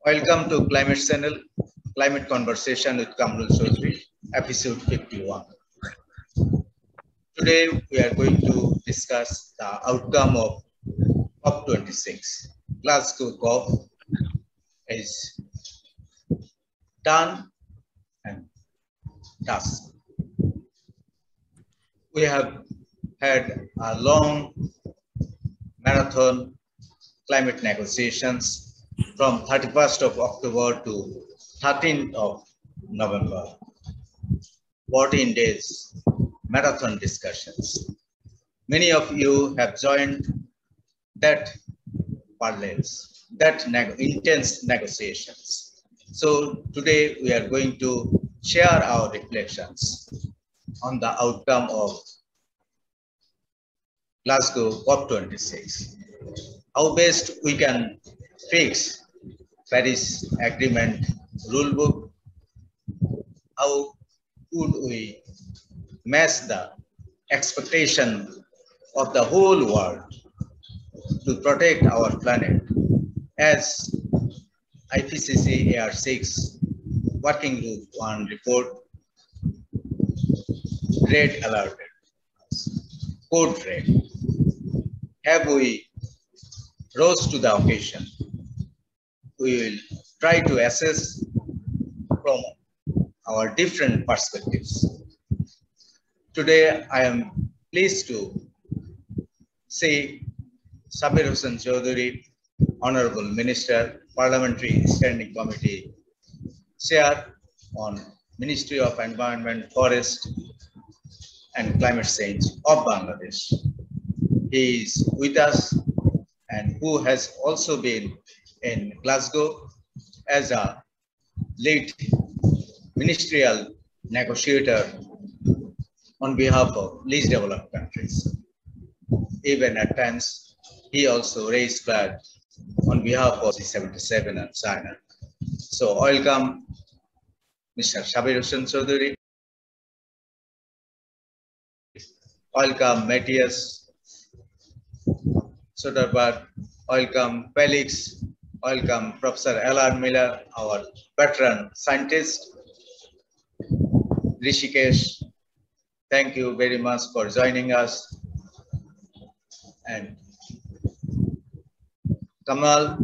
Welcome to Climate Channel, Climate Conversation with Quamrul Chowdhury, episode 51. Today we are going to discuss the outcome of COP26. Glasgow COP is done and dust. We have had a long marathon climate negotiations from 31st of October to 13th of November. 14 days marathon discussions. Many of you have joined that parlance, that intense negotiations. So today we are going to share our reflections on the outcome of Glasgow COP26. How best we can fix Paris Agreement rulebook, how would we match the expectation of the whole world to protect our planet as IPCC AR6 Working Group 1 report red alerted, code red. Have we rose to the occasion? We will try to assess from our different perspectives. Today, I am pleased to say Sabir Hossain Chowdhury, Honorable Minister, Parliamentary Standing Committee, Chair on Ministry of Environment, Forest and Climate Change of Bangladesh. He is with us and who has also been in Glasgow as a lead ministerial negotiator on behalf of least developed countries. Even at times, he also raised flag on behalf of C-77 and China. So welcome, Mr. Sabir Hossain Chowdhury. Welcome, Matthias Soderberg. Welcome, Felix. Welcome, Professor L.R. Miller, our veteran scientist. Rishikesh, thank you very much for joining us. And Kamal,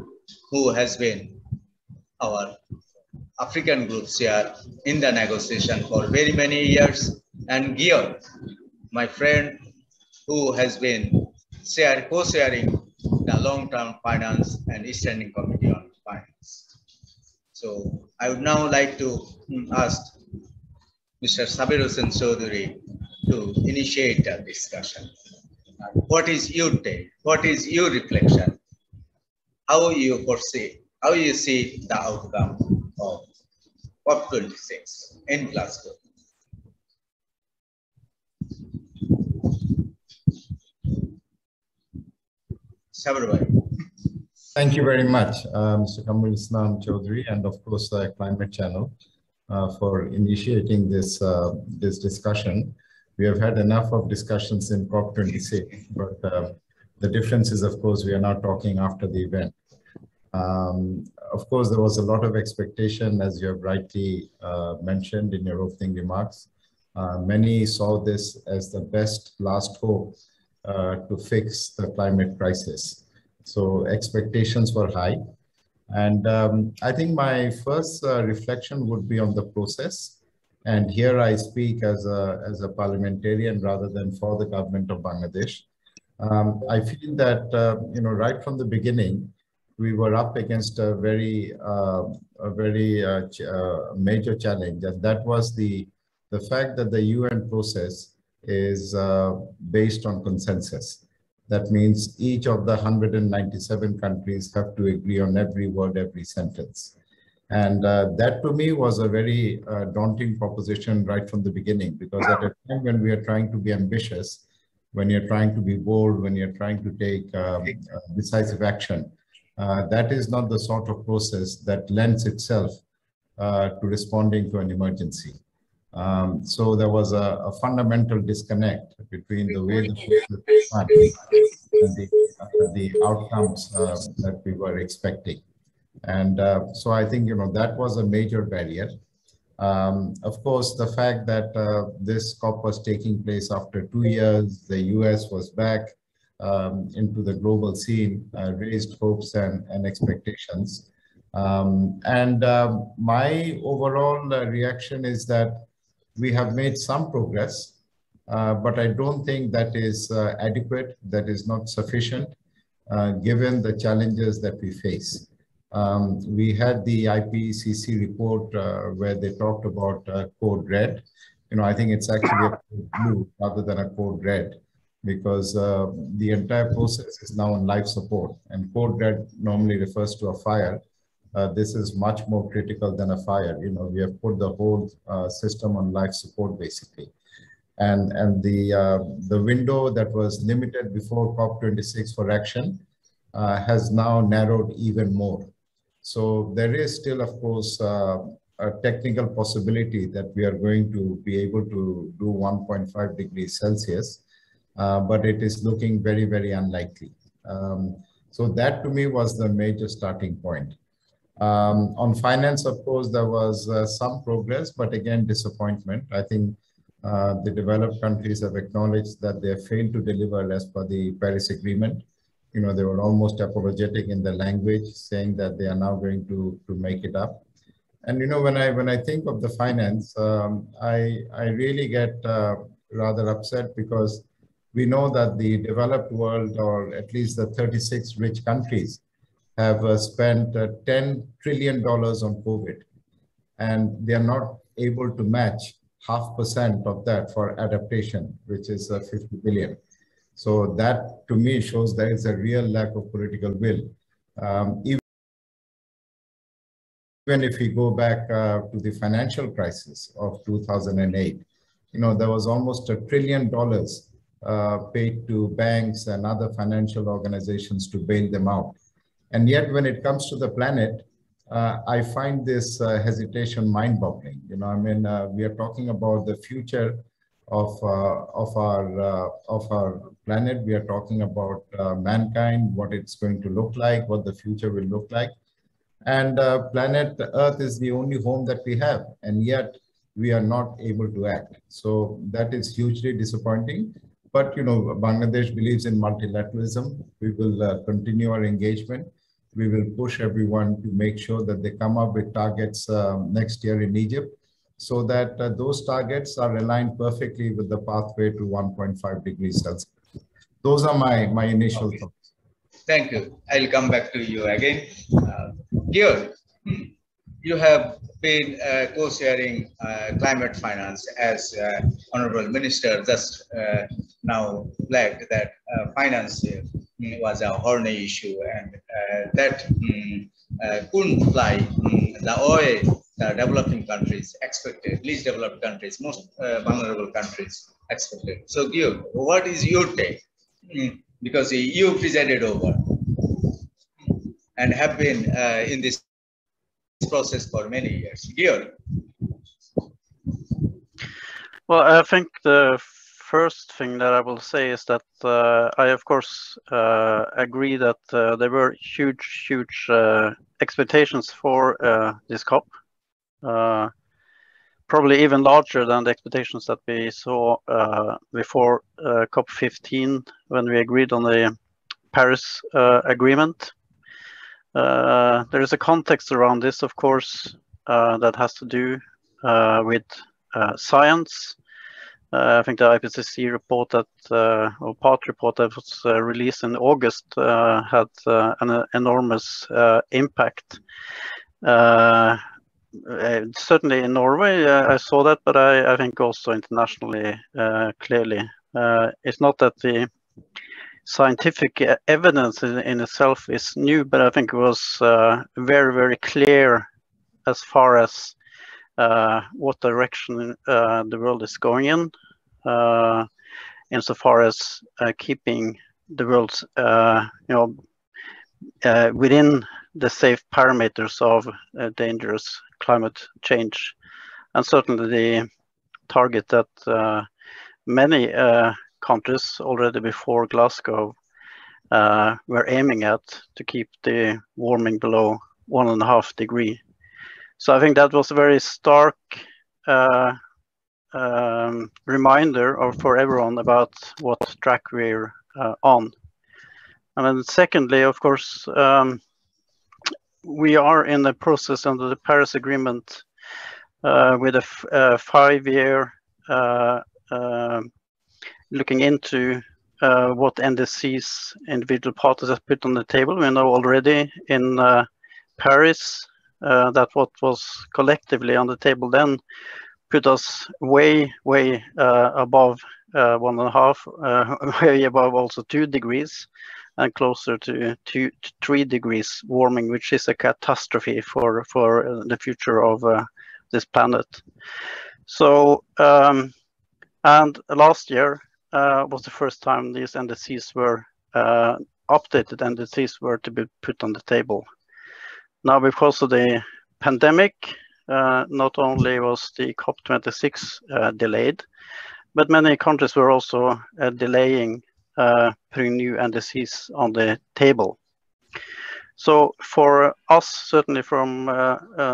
who has been our African group chair in the negotiation for very many years. And Gio, my friend, who has been co-chairing the long-term finance and standing committee on finance. So I would now like to ask Mr. Sabir Hossain Chowdhury to initiate the discussion. What is your take? What is your reflection? How you foresee, how you see the outcome of COP26 in Glasgow? Thank you very much, Mr. Quamrul Chowdhury, and of course, the Climate Channel for initiating this discussion. We have had enough of discussions in COP26, but the difference is, of course, we are now talking after the event. Of course, there was a lot of expectation, as you have rightly mentioned in your opening remarks. Many saw this as the best last hope to fix the climate crisis. So expectations were high. And I think my first reflection would be on the process. And here I speak as a parliamentarian rather than for the government of Bangladesh. I feel that, right from the beginning, we were up against a very major challenge. And that was the fact that the UN process is based on consensus. That means each of the 197 countries have to agree on every word, every sentence. And that to me was a very daunting proposition right from the beginning, because at a time when we are trying to be ambitious, when you're trying to be bold, when you're trying to take decisive action, that is not the sort of process that lends itself to responding to an emergency. So there was a fundamental disconnect between the way the process and the outcomes that we were expecting. And so I think, that was a major barrier. Of course, the fact that this COP was taking place after 2 years, the US was back into the global scene, raised hopes and expectations. My overall reaction is that we have made some progress, but I don't think that is adequate, that is not sufficient, given the challenges that we face. We had the IPCC report where they talked about code red. I think it's actually a code blue rather than a code red, because the entire process is now on life support, and code red normally refers to a fire. This is much more critical than a fire. We have put the whole system on life support basically. And the window that was limited before COP26 for action has now narrowed even more. So there is still, of course, a technical possibility that we are going to be able to do 1.5 degrees Celsius, but it is looking very, very unlikely. So that to me was the major starting point. On finance, of course, there was some progress, but again, disappointment. I think the developed countries have acknowledged that they have failed to deliver as per the Paris Agreement. They were almost apologetic in the language, saying that they are now going to make it up. And when I think of the finance, I really get rather upset, because we know that the developed world, or at least the 36 rich countries, have spent $10 trillion on COVID, and they are not able to match 0.5% of that for adaptation, which is 50 billion. So that to me shows there is a real lack of political will. Even if we go back to the financial crisis of 2008, there was almost $1 trillion paid to banks and other financial organizations to bail them out. And yet when it comes to the planet, I find this hesitation mind-boggling. We are talking about the future of our planet. We are talking about mankind, what it's going to look like, what the future will look like. And planet Earth is the only home that we have, and yet we are not able to act. So that is hugely disappointing. But Bangladesh believes in multilateralism. We will continue our engagement. We will push everyone to make sure that they come up with targets next year in Egypt, so that those targets are aligned perfectly with the pathway to 1.5 degrees Celsius. Those are my initial thoughts. Thank you. I'll come back to you again. Georg, you have been co-chairing climate finance, as Honorable Minister just now flagged that finance was a horny issue, and that couldn't fly the way the developing countries expected, least developed countries, most vulnerable countries expected. So Georg, what is your take? Because you presided over and have been in this process for many years. Georg. Well, I think the first thing that I will say is that I, of course, agree that there were huge expectations for this COP. Probably even larger than the expectations that we saw before COP15, when we agreed on the Paris Agreement. There is a context around this, of course, that has to do with science. I think the IPCC report or part report that was released in August had an enormous impact. Certainly in Norway, I saw that, but I think also internationally, clearly. It's not that the scientific evidence in itself is new, but I think it was very clear as far as what direction the world is going in, insofar as keeping the world, within the safe parameters of dangerous climate change, and certainly the target that many countries already before Glasgow were aiming at, to keep the warming below 1.5 degree. So I think that was a very stark reminder for everyone about what track we're on. And then secondly, of course, we are in the process under the Paris Agreement with a 5-year looking into what NDCs individual parties have put on the table. We know already in Paris that what was collectively on the table then put us way above 1.5, way above also 2 degrees, and closer to 2 to 3 degrees warming, which is a catastrophe for the future of this planet. So, and last year was the first time these NDCs were updated NDCs were to be put on the table. Now, because of the pandemic, not only was the COP26 delayed, but many countries were also delaying putting new NDCs on the table. So for us, certainly from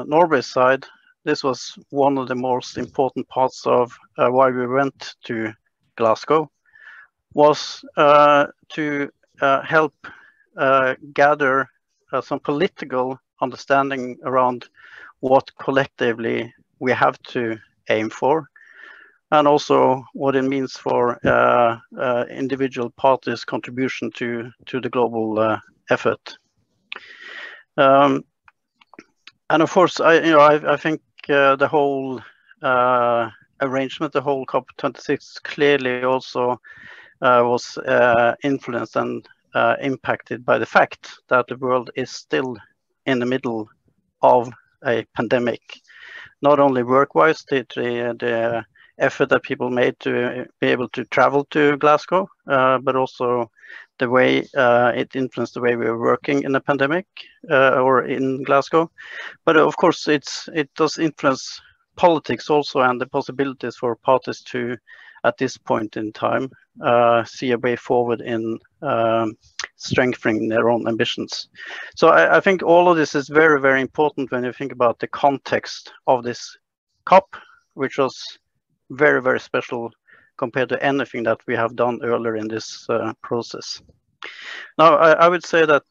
Norway's side, this was one of the most important parts of why we went to Glasgow, was to help gather some political understanding around what collectively we have to aim for, and also what it means for individual parties' contribution to the global effort. And of course, I think the whole arrangement, the whole COP26 clearly also was influenced and impacted by the fact that the world is still in the middle of a pandemic. Not only work-wise, the effort that people made to be able to travel to Glasgow, but also the way it influenced the way we were working in the pandemic or in Glasgow. But of course, it does influence politics also, and the possibilities for parties to, at this point in time, see a way forward in strengthening their own ambitions. So I think all of this is very, very important when you think about the context of this COP, which was very, very special compared to anything that we have done earlier in this process. Now, I would say that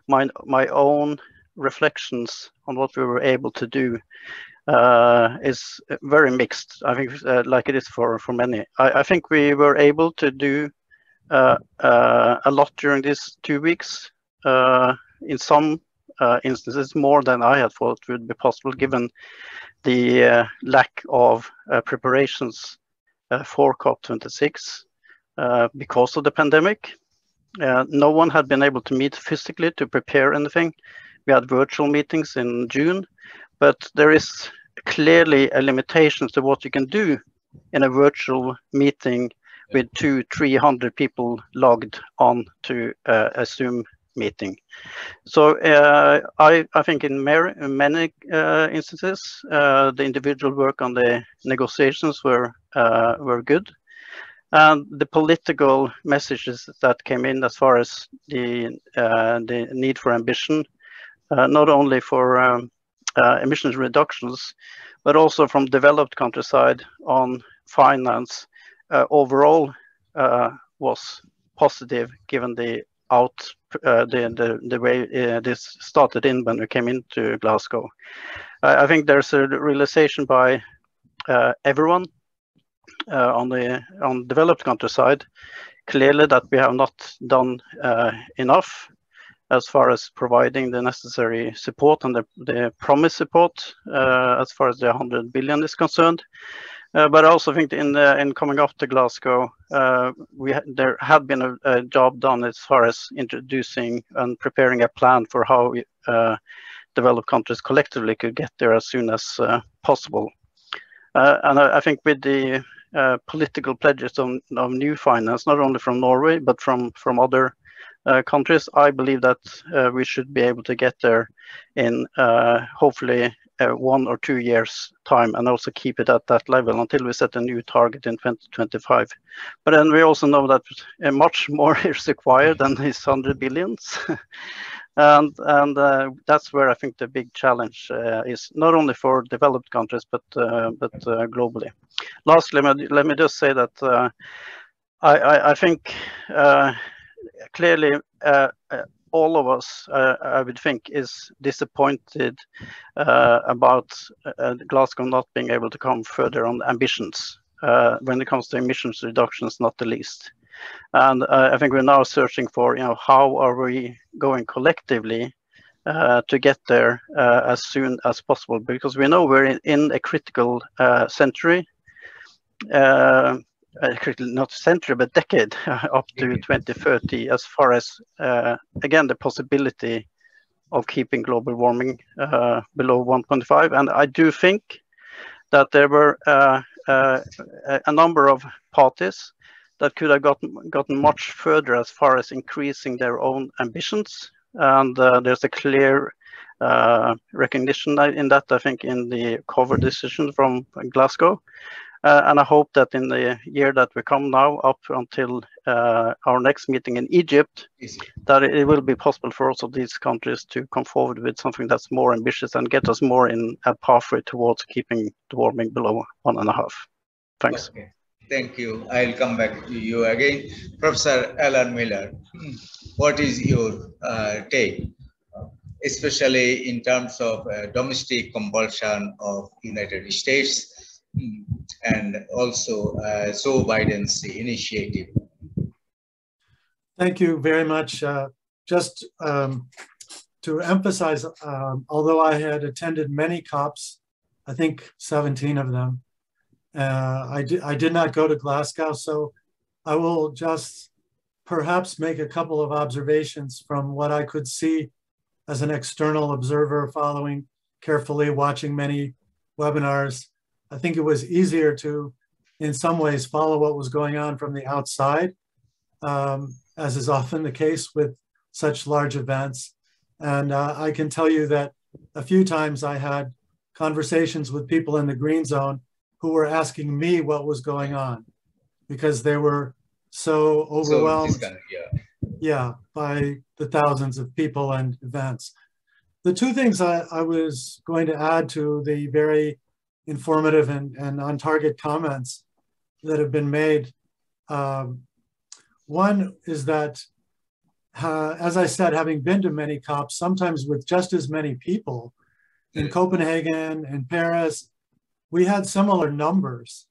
my own reflections on what we were able to do is very mixed. I think like it is for many. I think we were able to do a lot during these 2 weeks. In some instances, more than I had thought would be possible, given the lack of preparations for COP26 because of the pandemic. No one had been able to meet physically to prepare anything. We had virtual meetings in June, but there is clearly a limitation to what you can do in a virtual meeting with 200-300 people logged on to a Zoom meeting. So I think in many instances, the individual work on the negotiations were good. And the political messages that came in as far as the need for ambition, not only for emissions reductions, but also from developed countryside on finance, overall was positive, given the way this started in when we came into Glasgow. I think there's a realization by everyone on developed countryside, clearly, that we have not done enough as far as providing the necessary support and the promised support as far as the 100 billion is concerned. But I also think in coming up to Glasgow, there had been a job done as far as introducing and preparing a plan for how developed countries collectively could get there as soon as possible. And I think with the political pledges of new finance, not only from Norway, but from other countries, I believe that we should be able to get there in hopefully 1 or 2 years time, and also keep it at that level until we set a new target in 2025. But then we also know that much more is required than these 100 billions. And that's where I think the big challenge is, not only for developed countries but globally. Lastly, let me just say that I think clearly all of us, I would think, is disappointed about Glasgow not being able to come further on ambitions when it comes to emissions reductions, not the least. And I think we're now searching for, how are we going collectively to get there as soon as possible, because we know we're in a critical century, not century, but decade up to 2030, as far as, again, the possibility of keeping global warming below 1.5. And I do think that there were a number of parties that could have gotten much further as far as increasing their own ambitions. And there's a clear recognition in that, I think, in the cover decision from Glasgow. And I hope that in the year that we come now, up until our next meeting in Egypt, that it will be possible for also these countries to come forward with something that's more ambitious and get us more in a pathway towards keeping the warming below 1.5. Thanks. Okay. Thank you. I'll come back to you again. Professor Alan Miller, what is your take, especially in terms of domestic compulsion of United States and also Joe Biden's initiative? Thank you very much. Just to emphasize, although I had attended many COPs, I think 17 of them, I did not go to Glasgow, so I will just perhaps make a couple of observations from what I could see as an external observer, following carefully, watching many webinars. I think it was easier to, in some ways, follow what was going on from the outside, as is often the case with such large events. And I can tell you that a few times I had conversations with people in the green zone who were asking me what was going on, because they were so overwhelmed by the thousands of people and events. The two things I was going to add to the very informative and on-target comments that have been made. One is that, as I said, having been to many COPs, sometimes with just as many people, in Copenhagen and Paris, we had similar numbers,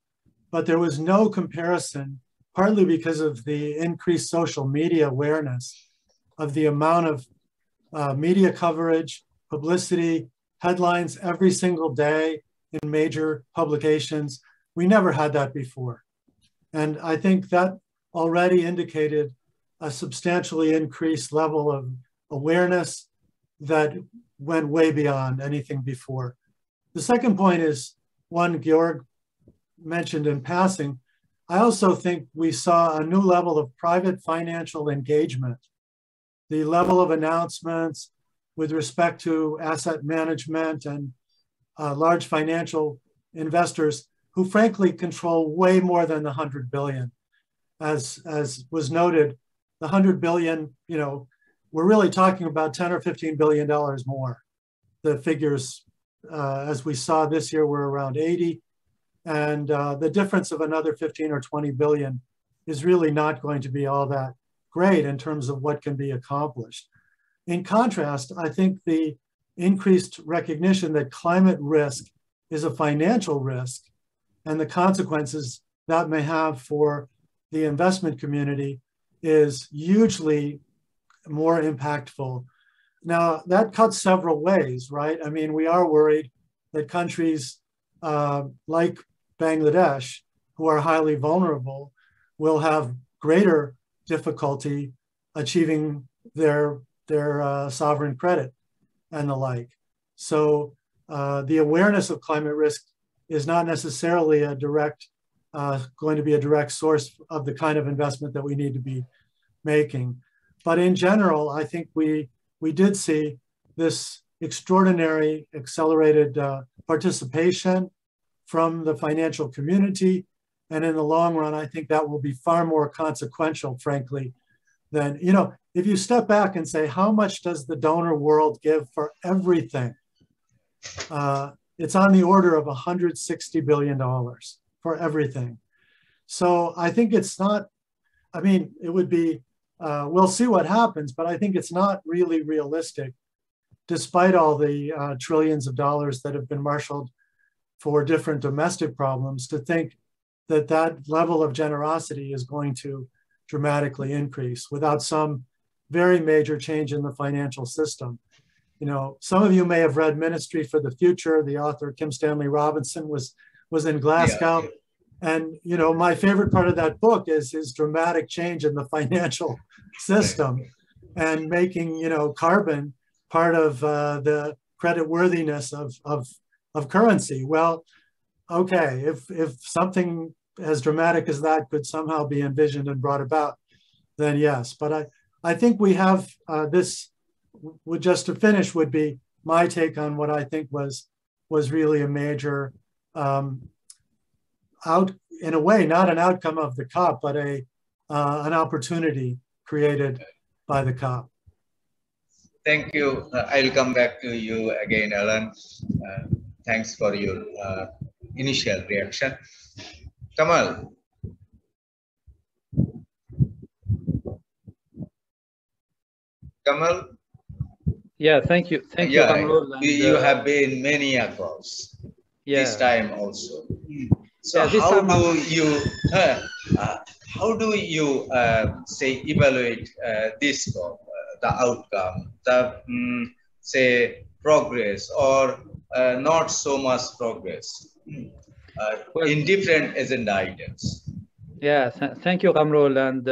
but there was no comparison, partly because of the increased social media awareness of the amount of media coverage, publicity, headlines every single day in major publications. We never had that before. And I think that already indicated a substantially increased level of awareness that went way beyond anything before. The second point is one Georg mentioned in passing. I also think we saw a new level of private financial engagement. The level of announcements with respect to asset management and large financial investors who frankly control way more than the 100 billion. As was noted, the 100 billion, we're really talking about 10 or $15 billion more. The figures, as we saw this year, were around 80. And the difference of another 15 or 20 billion is really not going to be all that great in terms of what can be accomplished. In contrast, I think the increased recognition that climate risk is a financial risk and the consequences that may have for the investment community is hugely more impactful. Now, that cuts several ways, right? I mean, we are worried that countries like Bangladesh, who are highly vulnerable, will have greater difficulty achieving their sovereign credit and the like. So the awareness of climate risk is not necessarily a direct, going to be a direct source of the kind of investment that we need to be making. But in general, I think we did see this extraordinary accelerated participation from the financial community. And in the long run, I think that will be far more consequential, frankly, than, if you step back and say, how much does the donor world give for everything? It's on the order of $160 billion for everything. So I think it's not, I mean, it would be, we'll see what happens, but I think it's not really realistic, despite all the trillions of dollars that have been marshaled for different domestic problems, to think that that level of generosity is going to dramatically increase without some very major change in the financial system. You know, some of you may have read Ministry for the Future. The author, Kim Stanley Robinson, was in Glasgow. Yeah. And, you know, my favorite part of that book is his dramatic change in the financial system and making, you know, carbon part of the creditworthiness of currency. Well, okay, if something as dramatic as that could somehow be envisioned and brought about, then yes. But I think we have this, just to finish, would be my take on what I think was really a major in a way, not an outcome of the COP, but an opportunity created by the COP. Thank you. I'll come back to you again, Alan. Thanks for your initial reaction. Kamal. Kamal? Yeah, thank you. Thank you, Quamrul. You have been many across. Yeah. This time also. So yeah, how do you say evaluate this COP, the outcome, the say progress or not so much progress well, in different agenda items? Yeah, thank you, Quamrul. And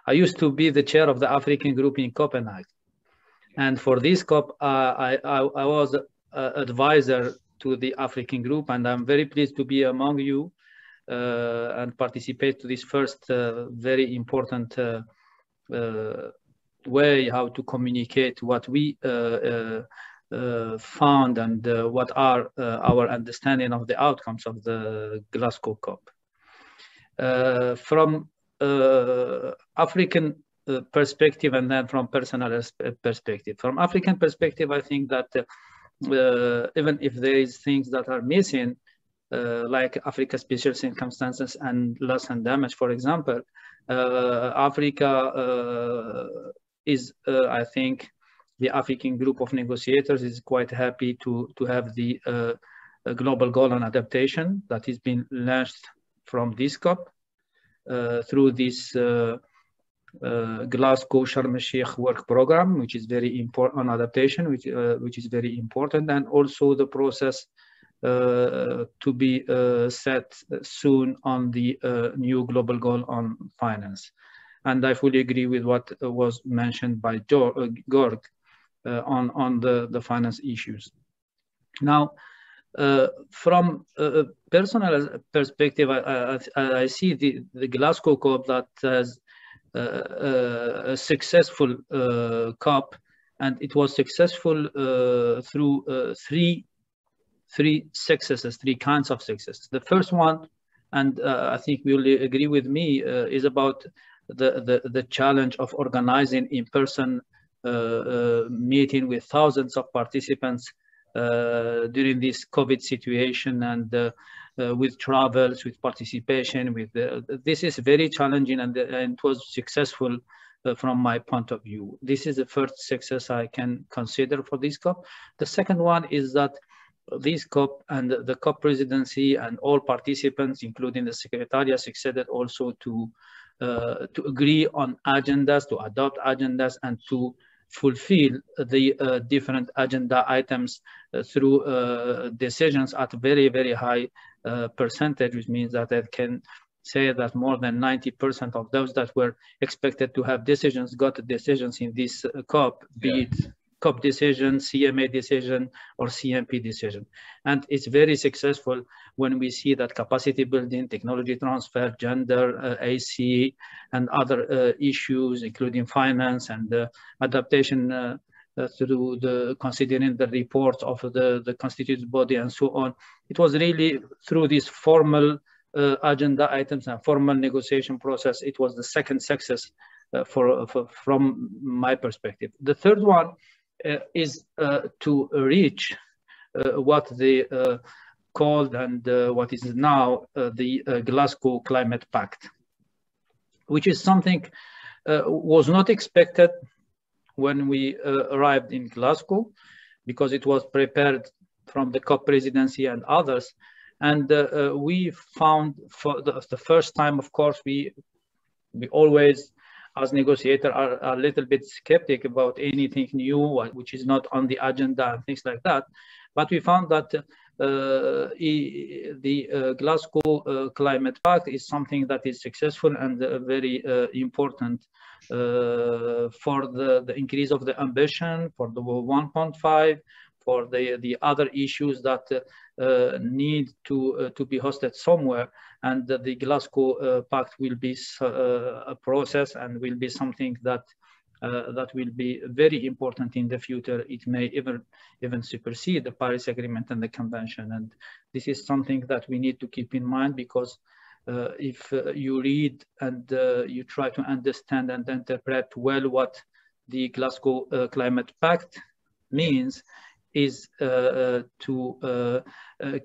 I used to be the chair of the African group in Copenhagen, and for this COP, I was advisor to the African group, and I'm very pleased to be among you and participate to this first very important way how to communicate what we found and what are our understanding of the outcomes of the Glasgow COP. From African perspective and then from personal perspective. From African perspective, I think that even if there is things that are missing, like Africa special circumstances and loss and damage, for example, Africa is, I think, the African group of negotiators is quite happy to have the global goal on adaptation that has been launched from this COP through this Glasgow Sharm el-Sheikh work program, which is very important on adaptation, which is very important, and also the process to be set soon on the new global goal on finance. And I fully agree with what was mentioned by Georg on the finance issues. Now, from a personal perspective, I see the Glasgow COP that has a successful COP, and it was successful through three successes, three kinds of success. The first one, and I think you will agree with me, is about the challenge of organizing in-person meeting with thousands of participants during this COVID situation, and with travels, with participation, with this is very challenging, and it was successful from my point of view. This is the first success I can consider for this COP. The second one is that this COP and the COP presidency and all participants, including the Secretariat, succeeded also to agree on agendas, to adopt agendas, and to fulfill the different agenda items through decisions at very, very high percentage, which means that I can say that more than 90% of those that were expected to have decisions got decisions in this COP, be it COP decision, CMA decision, or CMP decision. And it's very successful when we see that capacity building, technology transfer, gender, AC, and other issues, including finance and adaptation through considering the reports of the constituted body and so on. It was really through these formal agenda items and formal negotiation process, it was the second success from my perspective. The third one is to reach what they called and what is now the Glasgow Climate Pact, which is something was not expected when we arrived in Glasgow, because it was prepared from the COP presidency and others. And we found for the first time, of course, we always, as negotiators, are a little bit skeptic about anything new, which is not on the agenda and things like that. But we found that the Glasgow Climate Pact is something that is successful and very important for the increase of the ambition, for the 1.5, for the other issues that need to be hosted somewhere. And the Glasgow Pact will be a process and will be something that that will be very important in the future. It may even supersede the Paris Agreement and the Convention. And this is something that we need to keep in mind, because if you read and you try to understand and interpret well what the Glasgow Climate Pact means, is to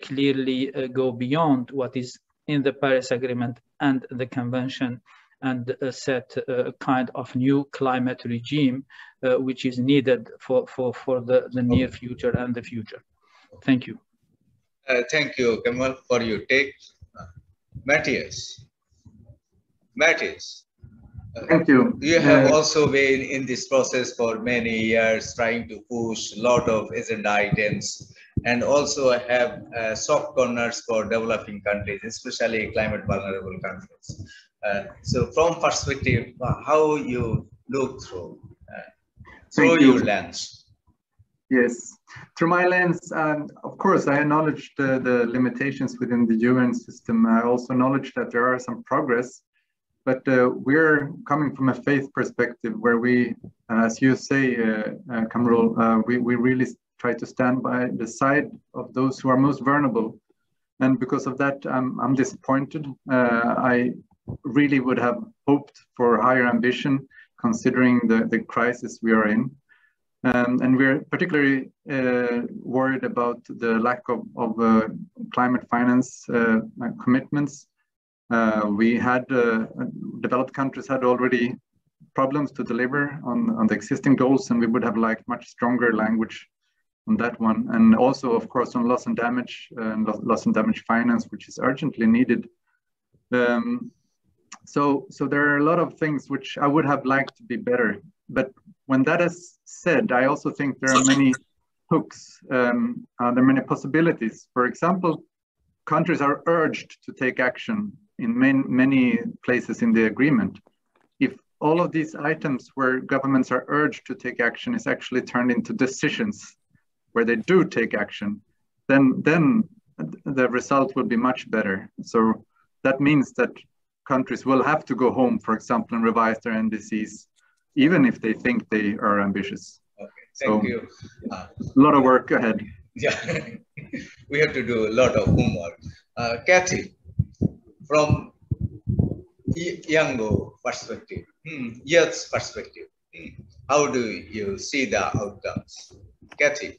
clearly go beyond what is in the Paris Agreement and the Convention, and set a kind of new climate regime, which is needed for the near future and the future. Thank you. Thank you, Kamal, for your take. Matthias. Thank you. You have also been in this process for many years, trying to push a lot of agenda items, and also have soft corners for developing countries, especially climate vulnerable countries. So from perspective, how you look through your lens? Yes, through my lens, of course, I acknowledge the limitations within the UN system. I also acknowledge that there are some progress, but we're coming from a faith perspective where we, as you say, Quamrul, we really try to stand by the side of those who are most vulnerable. And because of that, I'm disappointed. I really would have hoped for higher ambition, considering the crisis we are in. And we're particularly worried about the lack of climate finance commitments. We had, developed countries had already problems to deliver on the existing goals, and we would have liked much stronger language on that one. And also, of course, on loss and damage finance, which is urgently needed. So there are a lot of things which I would have liked to be better. But when that is said, I also think there are many hooks, there are many possibilities. For example, countries are urged to take action in many places in the agreement. If all of these items where governments are urged to take action is actually turned into decisions where they do take action, then the result will be much better. So that means that countries will have to go home, for example, and revise their NDCs, even if they think they are ambitious. Okay, thank you. A lot of work ahead. Yeah, we have to do a lot of homework. Kathy, from younger perspective, youth's perspective, how do you see the outcomes? Kathy.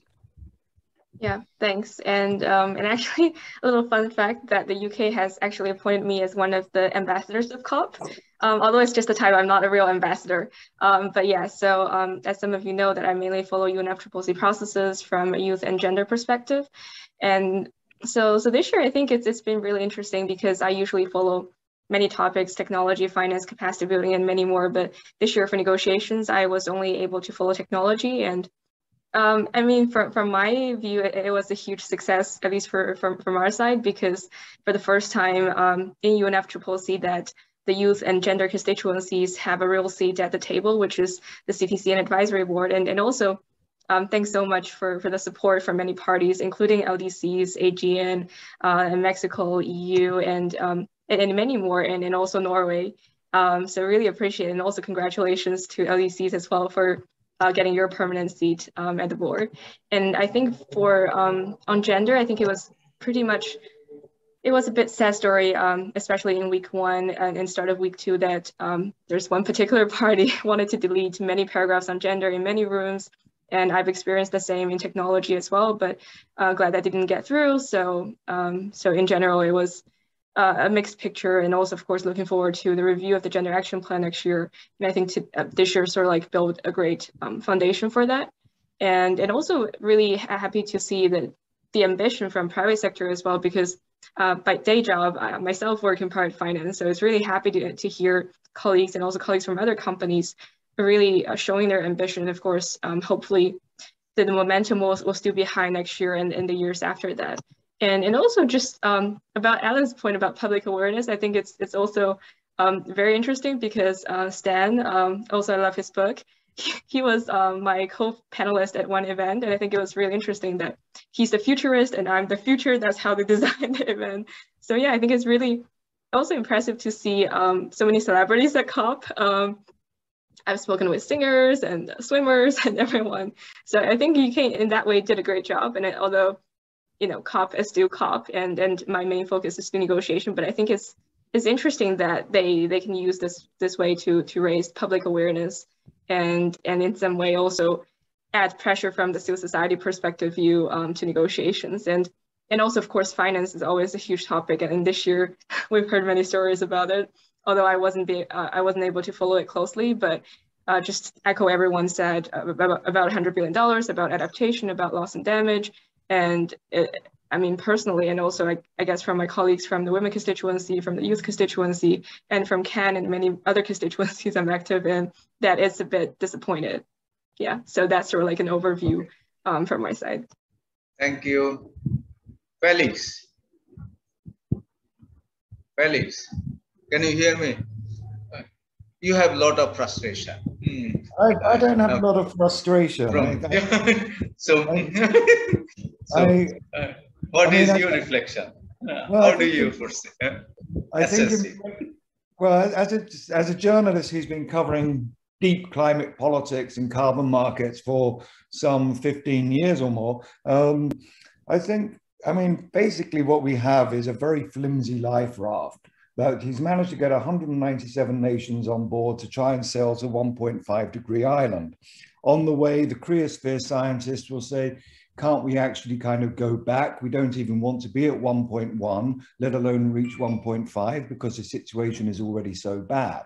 Yeah, thanks. And actually, a little fun fact that the UK has actually appointed me as one of the ambassadors of COP. Although it's just a title, I'm not a real ambassador. But yeah, so as some of you know, that I mainly follow UNFCCC processes from a youth and gender perspective. And so this year, I think it's been really interesting, because I usually follow many topics, technology, finance, capacity building, and many more. But this year for negotiations, I was only able to follow technology. And I mean, from my view, it was a huge success, at least from our side, because for the first time in UNFCCC that the youth and gender constituencies have a real seat at the table, which is the CTC and advisory board. And also, thanks so much for the support from many parties, including LDCs, AGN, Mexico, EU, and many more, and also Norway. So really appreciate it. And also congratulations to LDCs as well for getting your permanent seat at the board. And I think for on gender, I think it was pretty much it was a bit sad story, especially in week 1 and start of week 2, that there's one particular party wanted to delete many paragraphs on gender in many rooms. And I've experienced the same in technology as well, but glad that didn't get through. So, so in general, it was a mixed picture, and also, of course, looking forward to the review of the Gender Action Plan next year. And I think this year sort of like build a great foundation for that. And also really happy to see that the ambition from private sector as well, because by day job, I myself work in private finance. So it's really happy to hear colleagues and also colleagues from other companies really showing their ambition. Of course, hopefully the momentum will still be high next year and the years after that. And also just about Alan's point about public awareness, I think it's also very interesting because Stan, also I love his book. He was my co-panelist at one event, and I think it was really interesting that he's the futurist and I'm the future. That's how they designed the event. So yeah, I think it's really also impressive to see so many celebrities at COP. I've spoken with singers and swimmers and everyone. So I think UK in that way did a great job. And although, you know, COP is still COP and my main focus is still negotiation, but I think it's interesting that they can use this way to raise public awareness and in some way also add pressure from the civil society perspective view to negotiations. And also, of course, finance is always a huge topic. And this year we've heard many stories about it, although I wasn't able to follow it closely, but just echo everyone said about $100 billion, about adaptation, about loss and damage. And I mean, personally, and also I guess from my colleagues from the women constituency, from the youth constituency, and from CAN and many other constituencies I'm active in, that it's a bit disappointed. Yeah, so that's sort of like an overview from my side. Thank you. Felix, can you hear me? You have a lot of frustration. I don't have a lot of frustration. What is your reflection? How do you foresee? I think, well, as a journalist who's been covering deep climate politics and carbon markets for some 15 years or more, I think, I mean, basically what we have is a very flimsy life raft. That he's managed to get 197 nations on board to try and sail to 1.5 degree island. On the way, the cryosphere scientists will say, can't we actually kind of go back? We don't even want to be at 1.1, let alone reach 1.5, because the situation is already so bad.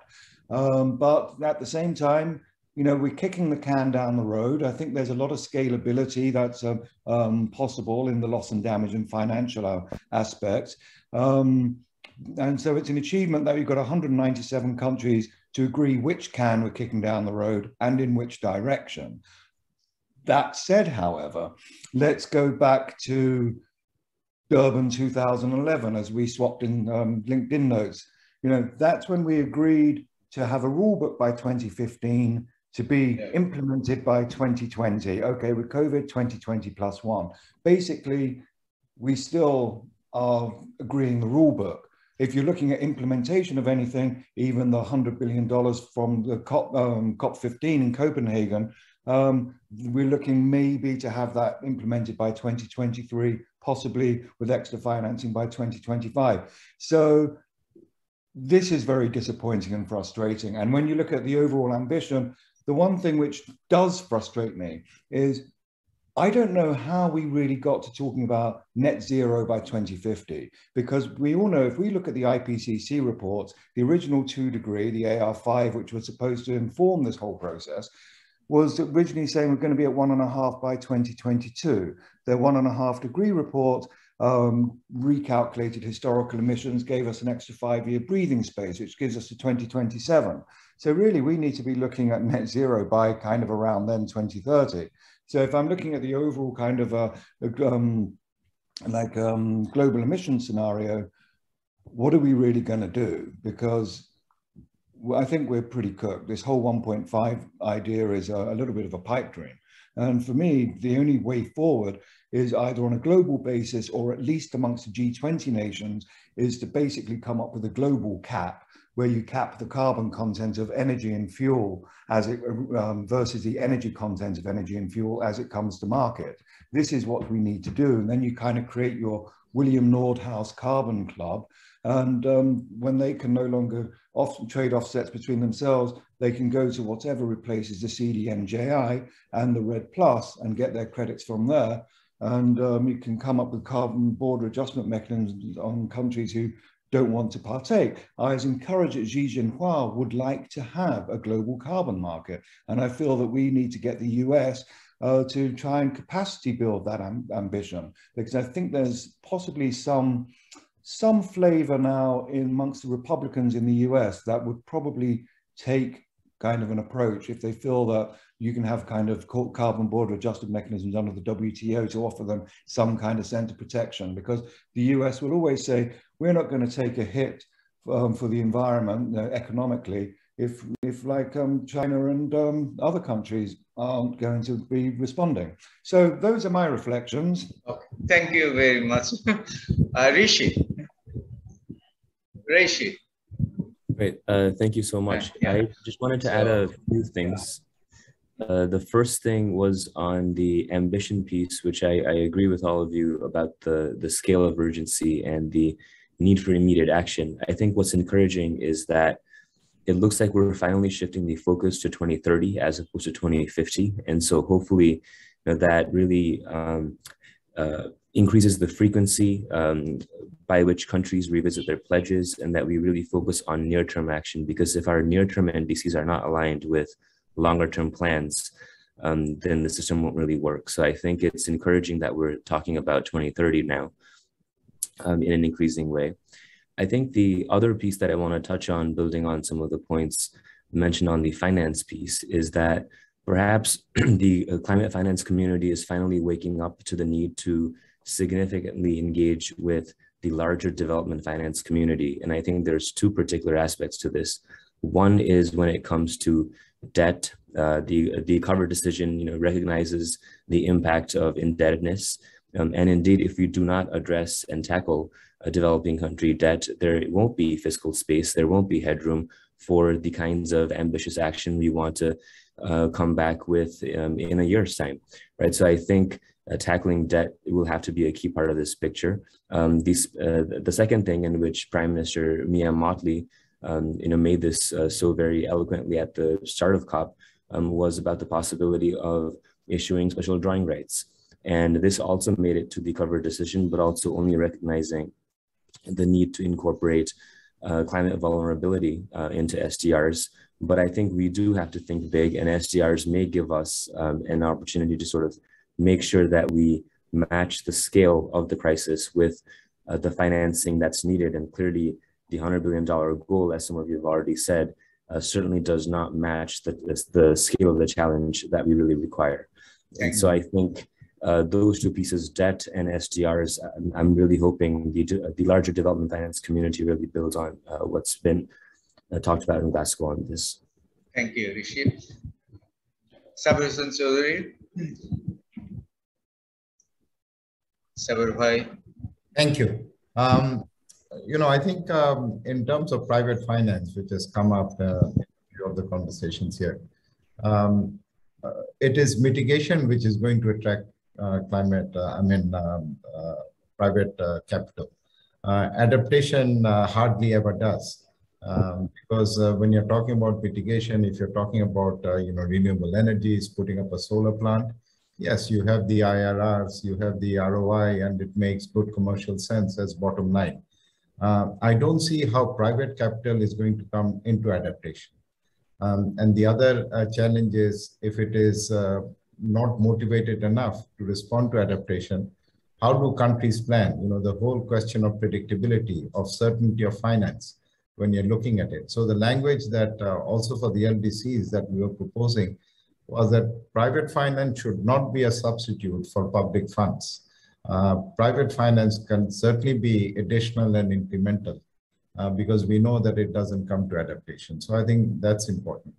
But at the same time, you know, we're kicking the can down the road. I think there's a lot of scalability that's possible in the loss and damage and financial aspects. And so it's an achievement that we've got 197 countries to agree which can we're kicking down the road and in which direction. That said, however, let's go back to Durban 2011 as we swapped in LinkedIn notes. You know, that's when we agreed to have a rule book by 2015 to be implemented by 2020. Okay, with COVID 2020 plus one. Basically, we still are agreeing the rule book. If you're looking at implementation of anything, even the $100 billion from the COP15 in Copenhagen, we're looking maybe to have that implemented by 2023, possibly with extra financing by 2025. So this is very disappointing and frustrating. And when you look at the overall ambition, the one thing which does frustrate me is I don't know how we really got to talking about net zero by 2050, because we all know if we look at the IPCC reports, the original 2 degree, the AR5, which was supposed to inform this whole process, was originally saying we're going to be at 1.5 by 2022. Their 1.5 degree report recalculated historical emissions, gave us an extra 5-year breathing space, which gives us to 2027. So really, we need to be looking at net zero by kind of around then 2030. So if I'm looking at the overall kind of global emission scenario, what are we really going to do? Because I think we're pretty cooked. This whole 1.5 idea is a little bit of a pipe dream. And for me, the only way forward is either on a global basis or at least amongst the G20 nations is to basically come up with a global cap where you cap the carbon content of energy and fuel as it versus the energy content of energy and fuel as it comes to market. This is what we need to do. And then you kind of create your William Nordhaus Carbon Club. And when they can no longer trade offsets between themselves, they can go to whatever replaces the CDMJI and the RED Plus and get their credits from there. And you can come up with carbon border adjustment mechanisms on countries who don't want to partake. I was encouraged that Xi Jinping would like to have a global carbon market. And I feel that we need to get the US to try and capacity build that ambition, because I think there's possibly some flavor now amongst the Republicans in the US that would probably take kind of an approach if they feel that you can have kind of carbon border adjusted mechanisms under the WTO to offer them some kind of sense of protection, because the US will always say, we're not going to take a hit for the environment economically if like China and other countries aren't going to be responding. So those are my reflections. Okay. Thank you very much. Rishi. Great, thank you so much. Yeah. I just wanted to add a few things. The first thing was on the ambition piece, which I agree with all of you about the scale of urgency and the need for immediate action. I think what's encouraging is that it looks like we're finally shifting the focus to 2030 as opposed to 2050. And so hopefully that really increases the frequency by which countries revisit their pledges, and that we really focus on near-term action, because if our near-term NDCs are not aligned with longer-term plans, then the system won't really work. So I think it's encouraging that we're talking about 2030 now in an increasing way. I think the other piece that I want to touch on, building on some of the points mentioned on the finance piece, is that perhaps the climate finance community is finally waking up to the need to significantly engage with the larger development finance community. And I think there's two particular aspects to this. One is when it comes to debt, the cover decision recognizes the impact of indebtedness. And indeed, if we do not address and tackle a developing country debt, there won't be fiscal space, there won't be headroom for the kinds of ambitious action we want to come back with in a year's time, right? So I think tackling debt will have to be a key part of this picture. The second thing, in which Prime Minister Mia Mottley made this so very eloquently at the start of COP, was about the possibility of issuing special drawing rights. And this also made it to the cover decision, but also only recognizing the need to incorporate climate vulnerability into SDRs. But I think we do have to think big, and SDRs may give us an opportunity to sort of make sure that we match the scale of the crisis with the financing that's needed. And clearly the $100 billion goal, as some of you have already said, certainly does not match the scale of the challenge that we really require. And so I think those two pieces, debt and SDRs, I'm really hoping the larger development finance community really builds on what's been talked about in Glasgow on this. Thank you, Rishi. Sabir Hussain Chowdhury. Sabir Bhai. Thank you. I think in terms of private finance, which has come up in a few of the conversations here, it is mitigation which is going to attract private capital. Adaptation hardly ever does, because when you're talking about mitigation, if you're talking about renewable energies, putting up a solar plant, yes, you have the IRRs, you have the ROI, and it makes good commercial sense as bottom line. I don't see how private capital is going to come into adaptation. And the other challenge is, if it is not motivated enough to respond to adaptation, how do countries plan? The whole question of predictability, of certainty of finance, when you're looking at it. So the language that also for the LDCs that we were proposing was that private finance should not be a substitute for public funds. Private finance can certainly be additional and incremental because we know that it doesn't come to adaptation. So I think that's important.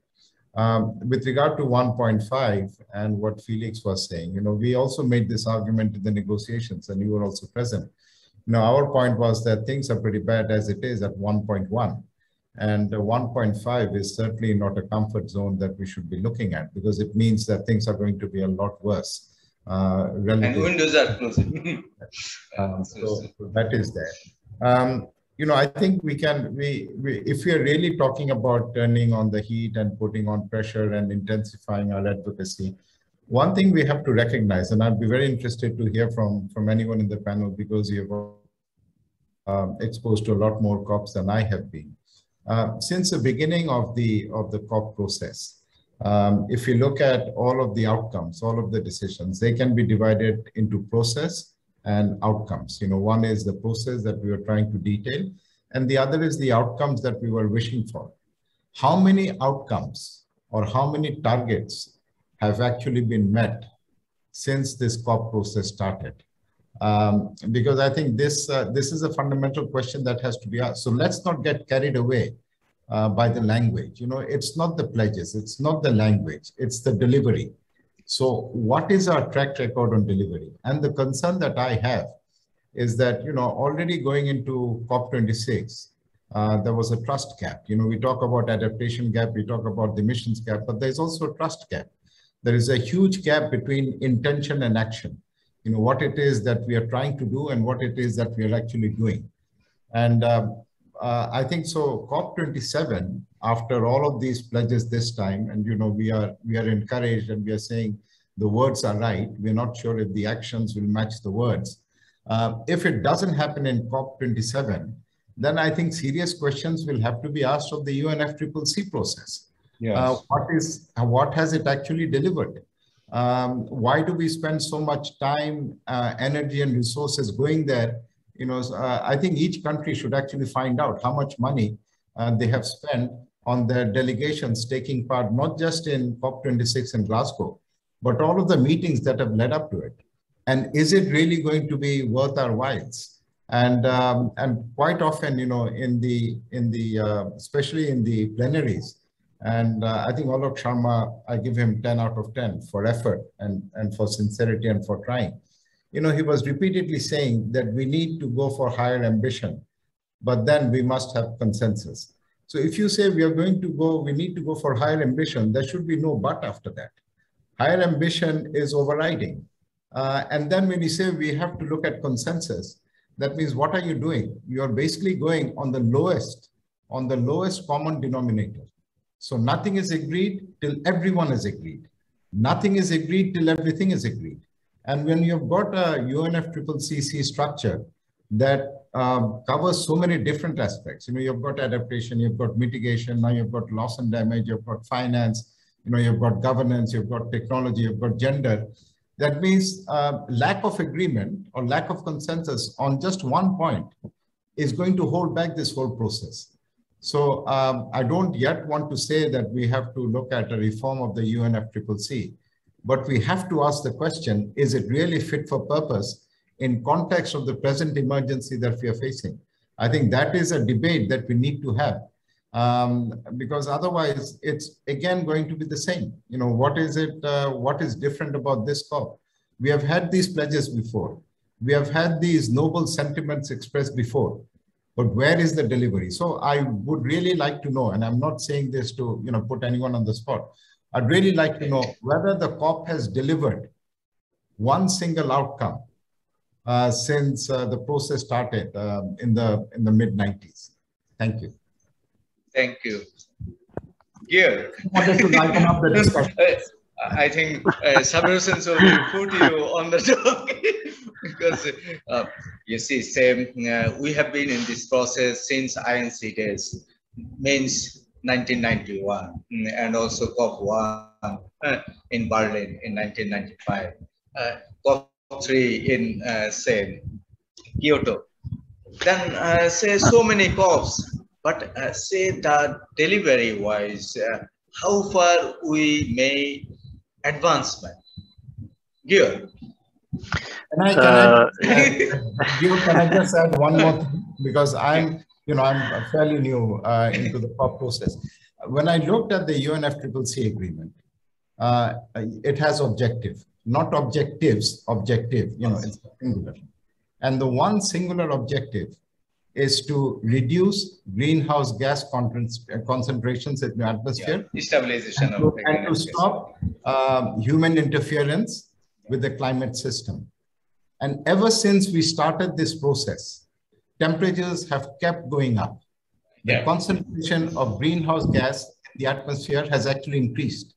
With regard to 1.5 and what Felix was saying, we also made this argument in the negotiations, and you were also present. Our point was that things are pretty bad as it is at 1.1. And 1.5 is certainly not a comfort zone that we should be looking at, because it means that things are going to be a lot worse relative. And windows are closing. So that is there. You know, I think we can, if we are really talking about turning on the heat and putting on pressure and intensifying our advocacy, one thing we have to recognize, and I'd be very interested to hear from anyone in the panel, because you've exposed to a lot more COPs than I have been. Since the beginning of the COP process, if you look at all of the outcomes, all of the decisions, they can be divided into process and outcomes. You know, one is the process that we were trying to detail, and the other is the outcomes that we were wishing for. How many outcomes or how many targets have actually been met since this COP process started? Because I think this is a fundamental question that has to be asked. So let's not get carried away by the language. You know, it's not the pledges, it's not the language, it's the delivery. So what is our track record on delivery? And the concern that I have is that, you know, already going into COP26, there was a trust gap. You know, we talk about adaptation gap, we talk about the emissions gap, but there's also a trust gap. There is a huge gap between intention and action. You know, what it is that we are trying to do and what it is that we are actually doing. And I think so COP27, after all of these pledges this time, and you know, we are encouraged and we are saying the words are right. We're not sure if the actions will match the words. If it doesn't happen in COP27, then I think serious questions will have to be asked of the UNFCCC process. Yes. What has it actually delivered? Why do we spend so much time, energy and resources going there? You know, I think each country should actually find out how much money they have spent on their delegations taking part, not just in COP26 in Glasgow, but all of the meetings that have led up to it. And is it really going to be worth our whiles? And quite often, you know, especially in the plenaries, and I think Alok Sharma, I give him 10 out of 10 for effort and for sincerity and for trying. You know, he was repeatedly saying that we need to go for higher ambition, but then we must have consensus. So if you say we need to go for higher ambition, there should be no but after that. Higher ambition is overriding. And then when you say we have to look at consensus, that means what are you doing? You're basically going on the lowest common denominator. So nothing is agreed till everyone is agreed. Nothing is agreed till everything is agreed. And when you've got a UNFCCC structure that covers so many different aspects, you know, you've got adaptation, you've got mitigation, now you've got loss and damage, you've got finance, you know, you've got governance, you've got technology, you've got gender. That means lack of agreement or lack of consensus on just one point is going to hold back this whole process. So I don't yet want to say that we have to look at a reform of the UNFCCC, but we have to ask the question, is it really fit for purpose in context of the present emergency that we are facing? I think that is a debate that we need to have, because otherwise it's again going to be the same. You know, what is different about this COP? We have had these pledges before. We have had these noble sentiments expressed before, but where is the delivery? So I would really like to know, and I'm not saying this to, you know, put anyone on the spot. I'd really like to know whether the COP has delivered one single outcome since the process started in the mid-90s. Thank you. Thank you. Gear. I wanted to lighten up the discussion. I think Sabir Hussain will put you on the talk because you see, same. We have been in this process since INC days, means 1991, and also COP1 in Berlin in 1995, COP3 in say Kyoto. Then say so many COPs, but say that delivery-wise, how far we made advancement. Gear. Can I just add one more thing? Because I'm fairly new into the COP process. When I looked at the UNFCCC agreement, it has objective, not objectives, objective, you know, it's singular. And the one singular objective is to reduce greenhouse gas concentrations in the atmosphere. Yeah. Stabilization and to stop human interference with the climate system. And ever since we started this process, temperatures have kept going up. The concentration of greenhouse gas in the atmosphere has actually increased.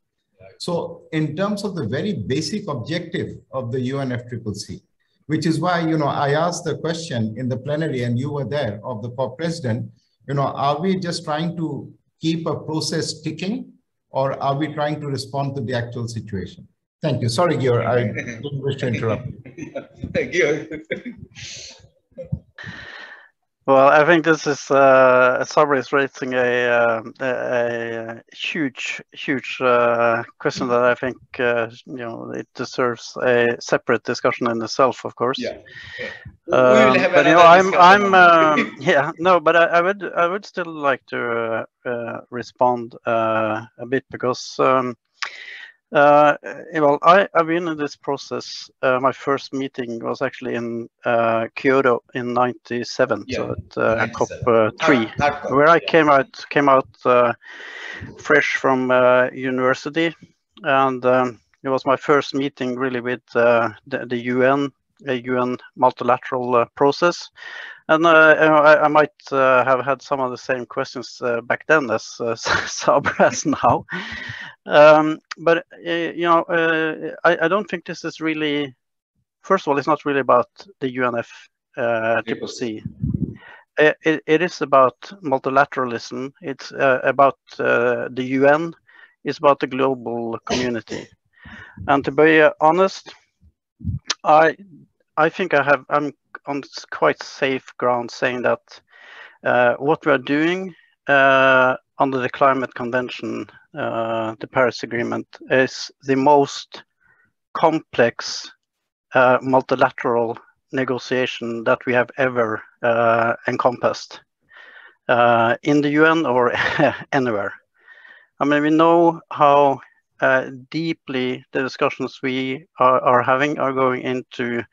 So in terms of the very basic objective of the UNFCCC, which is why, I asked the question in the plenary and you were there of the COP president, are we just trying to keep a process ticking or are we trying to respond to the actual situation? Thank you. Sorry, Georg, I didn't wish to interrupt you. Thank you. Well, I think this is Sabri is raising a huge question that I think it deserves a separate discussion in itself, of course. Yeah. We will have but but I would still like to respond a bit because well, I've been in this process. My first meeting was actually in Kyoto in '97, so at COP3, where I came out fresh from university, and it was my first meeting really with the UN, a UN multilateral process. And I might have had some of the same questions back then as Sabri has now. But I don't think this is really. First of all, it's not really about the UNFCCC. It is about multilateralism. It's about the UN. It's about the global community. And to be honest, I think I'm on quite safe ground saying that what we are doing under the Climate Convention, the Paris Agreement, is the most complex multilateral negotiation that we have ever encompassed in the UN or anywhere. I mean, we know how deeply the discussions we are having are going into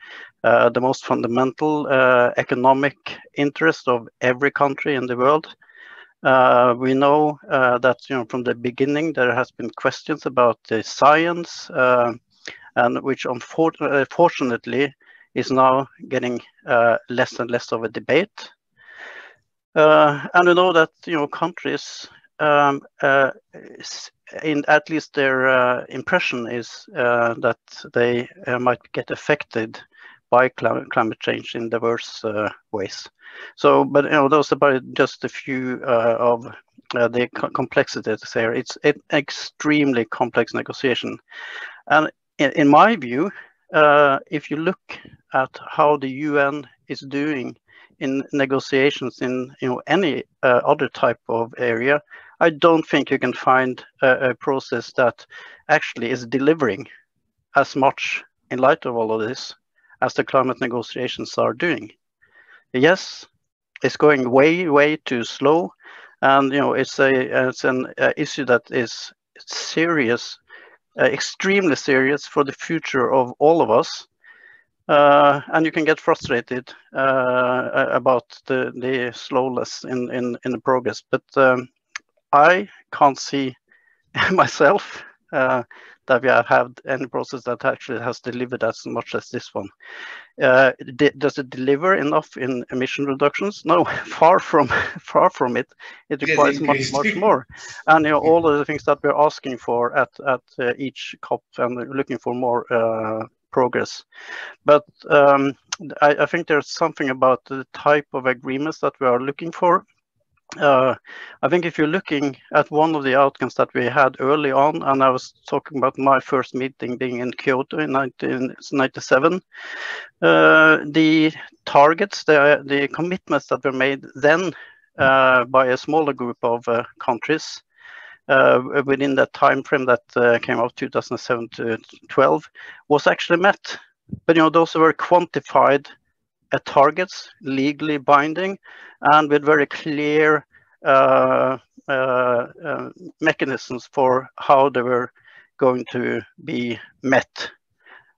the most fundamental economic interest of every country in the world. We know that from the beginning there has been questions about the science, and which unfortunately is now getting less and less of a debate. And we know that countries, in at least their impression is that they might get affected by climate change in diverse ways. So, but those are just a few of the complexities here. It's an extremely complex negotiation, and in my view, if you look at how the UN is doing in negotiations in any other type of area, I don't think you can find a process that actually is delivering as much in light of all of this as the climate negotiations are doing. Yes, it's going way too slow, and it's an issue that is serious, extremely serious for the future of all of us. And you can get frustrated about the slowness in the progress, but I can't see myself that we have had any process that actually has delivered as much as this one. Does it deliver enough in emission reductions? No, far from it. It requires much more. And all of the things that we're asking for at each COP and looking for more progress. But I think there's something about the type of agreements that we are looking for. I think if you're looking at one of the outcomes that we had early on, and I was talking about my first meeting being in Kyoto in 1997, the targets, the commitments that were made then by a smaller group of countries within that time frame that came out 2007 to 12 was actually met. But those were quantified targets, legally binding, and with very clear mechanisms for how they were going to be met.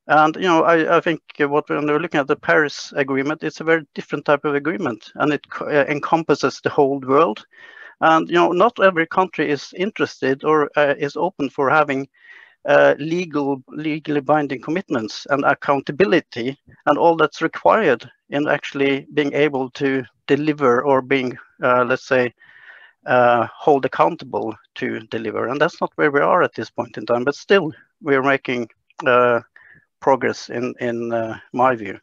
And I think when we're looking at the Paris Agreement, it's a very different type of agreement, and it encompasses the whole world. And not every country is interested or is open for having legally binding commitments and accountability and all that's required in actually being able to deliver or being, let's say, hold accountable to deliver. And that's not where we are at this point in time, but still we're making progress in my view.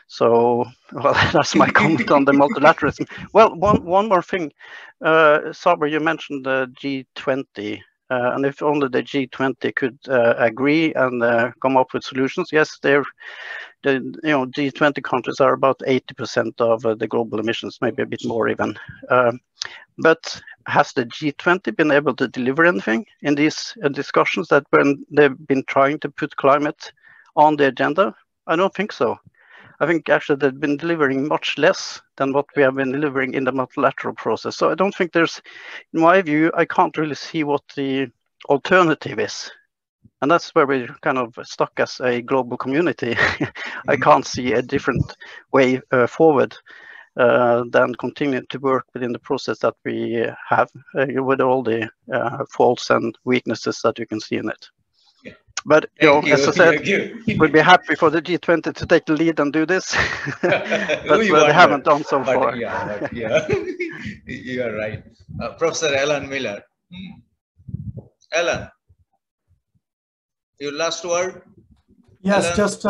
So, well, that's my comment on the multilateralism. Well, one more thing, Saber, you mentioned the G20, and if only the G20 could agree and come up with solutions. Yes, the G20 countries are about 80% of the global emissions, maybe a bit more even. But has the G20 been able to deliver anything in these discussions that when they've been trying to put climate on the agenda? I don't think so. I think actually they've been delivering much less than what we have been delivering in the multilateral process. So I don't think there's, in my view, I can't really see what the alternative is. And that's where we're kind of stuck as a global community. I can't see a different way forward than continue to work within the process that we have with all the faults and weaknesses that you can see in it. But as I said, we'd be happy for the G20 to take the lead and do this, but they haven't done so far. Yeah, you are right. Professor Alan Miller. Alan, your last word? Yes, Alan? just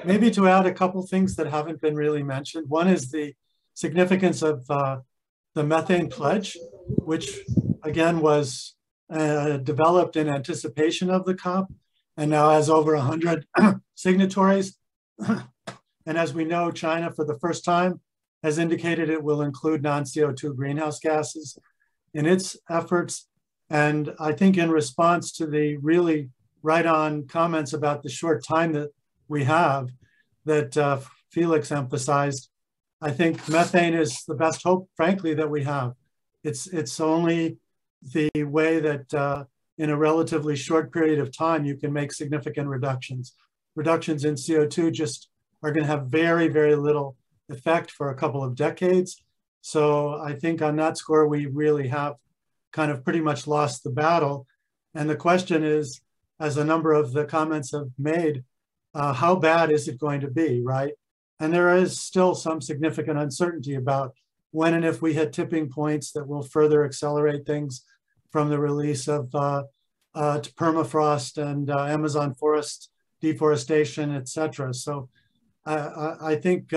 maybe to add a couple things that haven't been really mentioned. One is the significance of the methane pledge, which again was developed in anticipation of the COP and now has over 100 signatories. And as we know, China for the first time has indicated it will include non-CO2 greenhouse gases in its efforts. And I think in response to the really right-on comments about the short time that we have that Felix emphasized, I think methane is the best hope, frankly, that we have. It's only the way that in a relatively short period of time, you can make significant reductions. Reductions in CO2 just are going to have very, very little effect for a couple of decades. So I think on that score, we really have kind of pretty much lost the battle. And the question is, as a number of the comments have made, how bad is it going to be, right? And there is still some significant uncertainty about when and if we hit tipping points that will further accelerate things, from the release of permafrost and Amazon forest deforestation, et cetera. So I think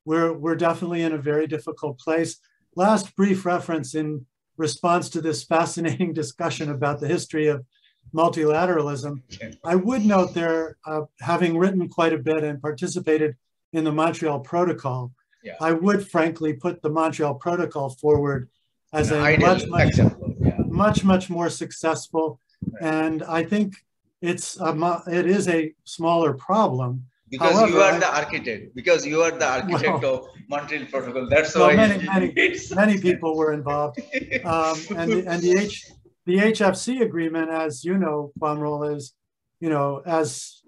we're definitely in a very difficult place. Last brief reference in response to this fascinating discussion about the history of multilateralism, I would note there, having written quite a bit and participated in the Montreal Protocol, I would frankly put the Montreal Protocol forward as a much more successful, and I think it is a smaller problem. Because however, you are the architect. Because you are the architect of Montreal Protocol. That's why many people were involved, and the HFC agreement, as you know, Quamrul, is as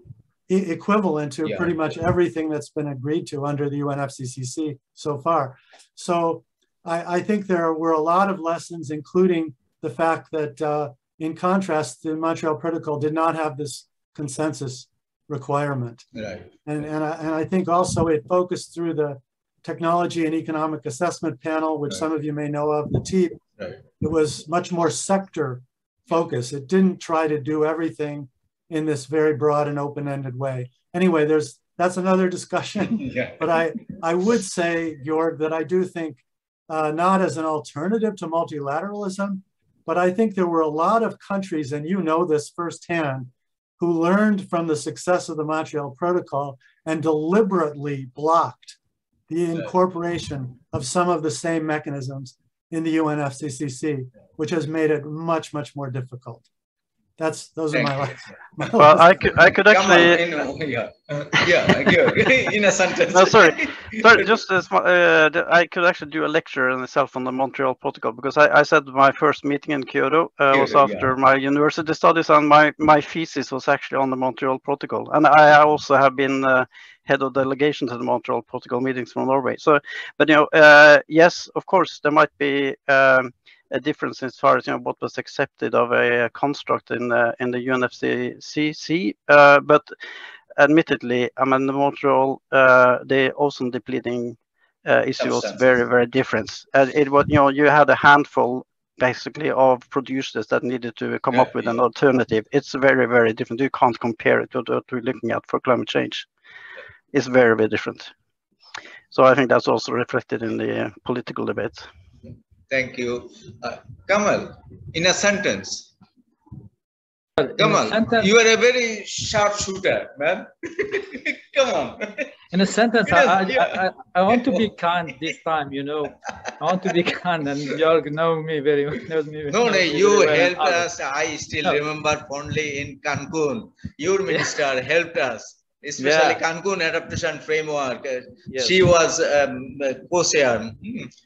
equivalent to pretty much everything that's been agreed to under the UNFCCC so far. So I think there were a lot of lessons, including the fact that, in contrast, the Montreal Protocol did not have this consensus requirement. Right. And I think also it focused through the Technology and Economic Assessment Panel, which some of you may know of, the TEEP. Right. It was much more sector focused. It didn't try to do everything in this very broad and open-ended way. Anyway, that's another discussion. But I would say, Georg, that I do think not as an alternative to multilateralism, but I think there were a lot of countries, and you know this firsthand, who learned from the success of the Montreal Protocol and deliberately blocked the incorporation of some of the same mechanisms in the UNFCCC, which has made it much more difficult. Those are my last. Well, I could actually. In a sentence. No, sorry. Just I could actually do a lecture on myself on the Montreal Protocol, because I said my first meeting in Kyoto was after my university studies, and my thesis was actually on the Montreal Protocol, and I also have been head of delegation to the Montreal Protocol meetings from Norway. So, but yes, of course, there might be a difference as far as what was accepted of a construct in the UNFCCC, but admittedly, I mean, the Montreal, the ozone depleting issue was very different. It was, you had a handful basically of producers that needed to come up with an alternative. It's very different. You can't compare it to what we're looking at for climate change. It's very different. So I think that's also reflected in the political debate. Thank you. Kamal, in a sentence. Kamal, you are a very sharp shooter, man. Come on. In a sentence, I want to be kind this time, I want to be kind, and Jörg knows me very well. No, you helped us. I still remember fondly in Cancun. Your minister helped us, especially Cancun Adaptation Framework. She was co-chair,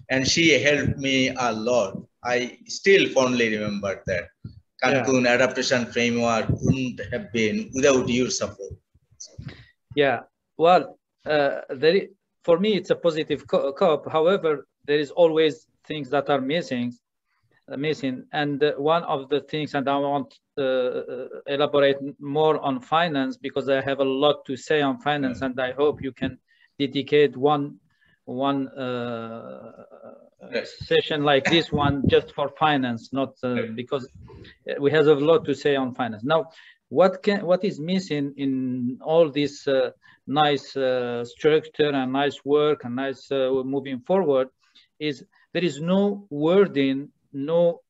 and she helped me a lot. I still fondly remember that. Cancun Adaptation Framework wouldn't have been without your support. Yeah, well, for me, it's a positive COP. However, there is always things that are missing. And one of the things, and I want to elaborate more on finance, because I have a lot to say on finance, and I hope you can dedicate one session like this one just for finance, not because we have a lot to say on finance. Now, what is missing in all this nice structure and nice work and nice moving forward is there is no wording, no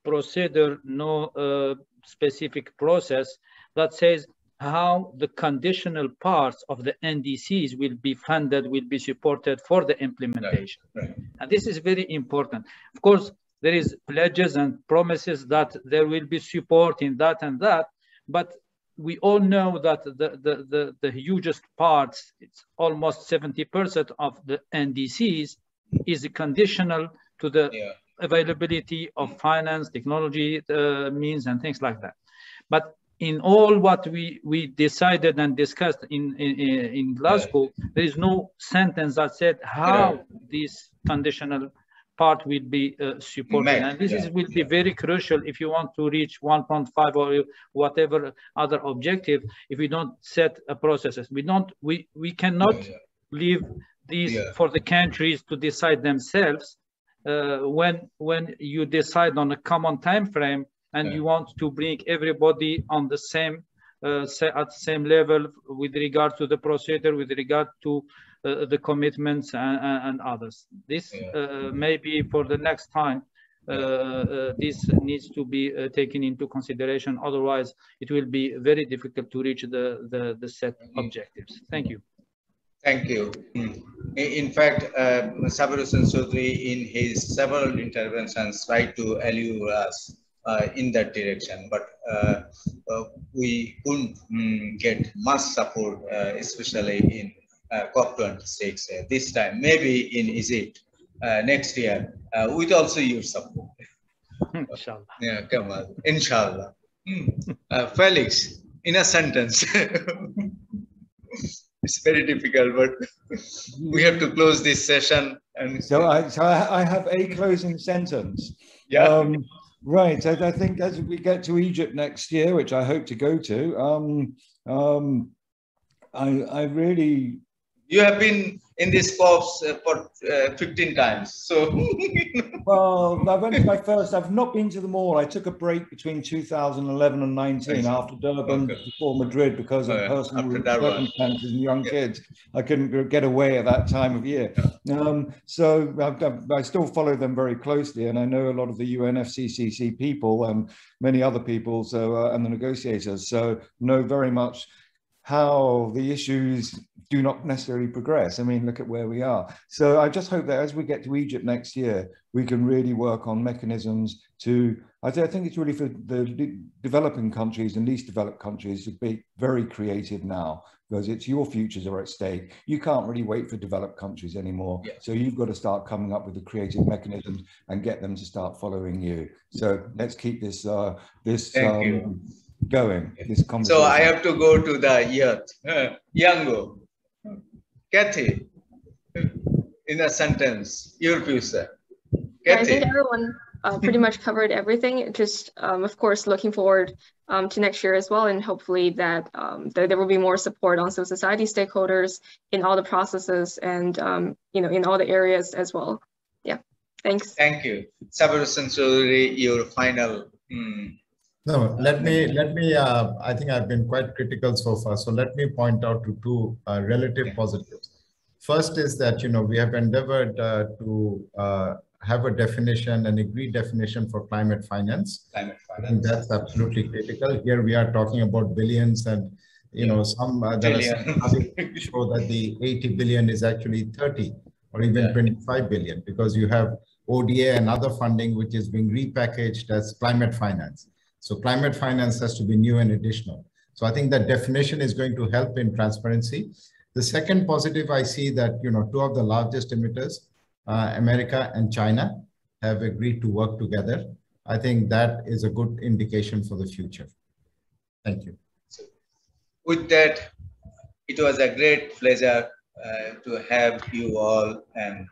procedure, no specific process that says how the conditional parts of the NDCs will be funded, will be supported for the implementation. And this is very important. Of course, there is pledges and promises that there will be support in that and that, but we all know that the hugest parts, it's almost 70% of the NDCs is conditional to the availability of finance, technology means, and things like that. But in all what we decided and discussed in Glasgow, there is no sentence that said how this conditional part will be supported. And this will be very crucial if you want to reach 1.5 or whatever other objective. If we don't set a processes, we cannot leave these for the countries to decide themselves. When you decide on a common time frame and you want to bring everybody on the same at the same level with regard to the procedure, with regard to the commitments and others. This maybe for the next time this needs to be taken into consideration. Otherwise, it will be very difficult to reach the set objectives. Thank you. Thank you. In fact, Sabir Hossain Chowdhury in his several interventions tried to allure us in that direction, but we couldn't get much support, especially in COP26 this time, maybe in Egypt next year, with also your support. Inshallah. Yeah, come on. Inshallah. Felix, in a sentence. It's very difficult, but we have to close this session. And so I have a closing sentence. Yeah. Right. I think as we get to Egypt next year, which I hope to go to, I really. You have been in this COPs for 15 times, so. Well, I went to my first. I've not been to them all. I took a break between 2011 and 19 after Durban, before Madrid, because of personal circumstances and young kids. I couldn't get away at that time of year. So I still follow them very closely, and I know a lot of the UNFCCC people and many other people, so and the negotiators. So know very much how the issues do not necessarily progress. I mean, look at where we are. So I just hope that as we get to Egypt next year, we can really work on mechanisms to, I think it's really for the developing countries and least developed countries to be very creative now, because it's your futures are at stake. You can't really wait for developed countries anymore. So you've got to start coming up with the creative mechanisms and get them to start following you. So let's keep this, going, this conversation. So I have to go to the youth. Yango. Kathy, in a sentence, your future. Yeah, I think everyone pretty much covered everything. Just, of course, looking forward to next year as well, and hopefully that there will be more support on civil society stakeholders in all the processes and in all the areas as well. Yeah, thanks. Thank you, Sabir Hossain Chowdhury. Your final. No, let me. I think I've been quite critical so far. So let me point out to two relative positives. First is that we have endeavored to have a definition, an agreed definition for climate finance. Climate finance. I think that's absolutely critical. Here we are talking about billions, and some there are some studies show that the 80 billion is actually 30 or even 25 billion, because you have ODA and other funding which is being repackaged as climate finance. So climate finance has to be new and additional. So I think that definition is going to help in transparency. The second positive, I see that two of the largest emitters, America and China, have agreed to work together. I think that is a good indication for the future. Thank you. With that, it was a great pleasure to have you all, and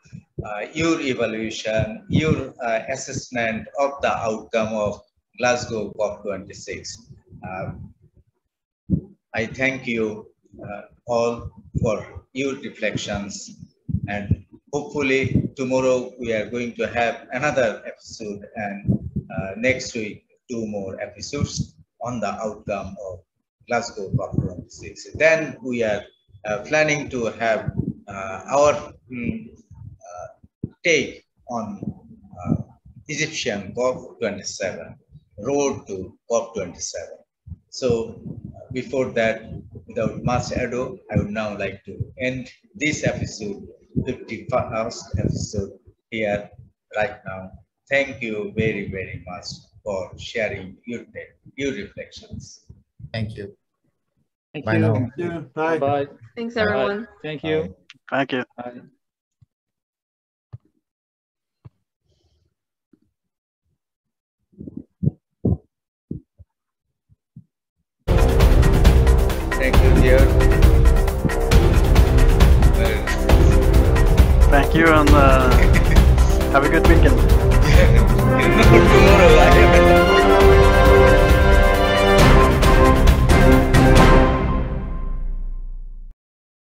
your evaluation, your assessment of the outcome of Glasgow COP26. I thank you all for your reflections, and hopefully tomorrow we are going to have another episode, and next week 2 more episodes on the outcome of Glasgow COP26. Then we are planning to have our take on Egyptian COP27, road to COP27. So before that, without much ado, I would now like to end this episode, 51st episode here right now. Thank you very, very much for sharing your reflections. Thank you. Thank Bye you. now. Thank you. Bye. Bye. Thanks, everyone. Thank you. Bye. Thank you. Bye. Thank you, dear. Thank you, and have a good weekend. Tomorrow,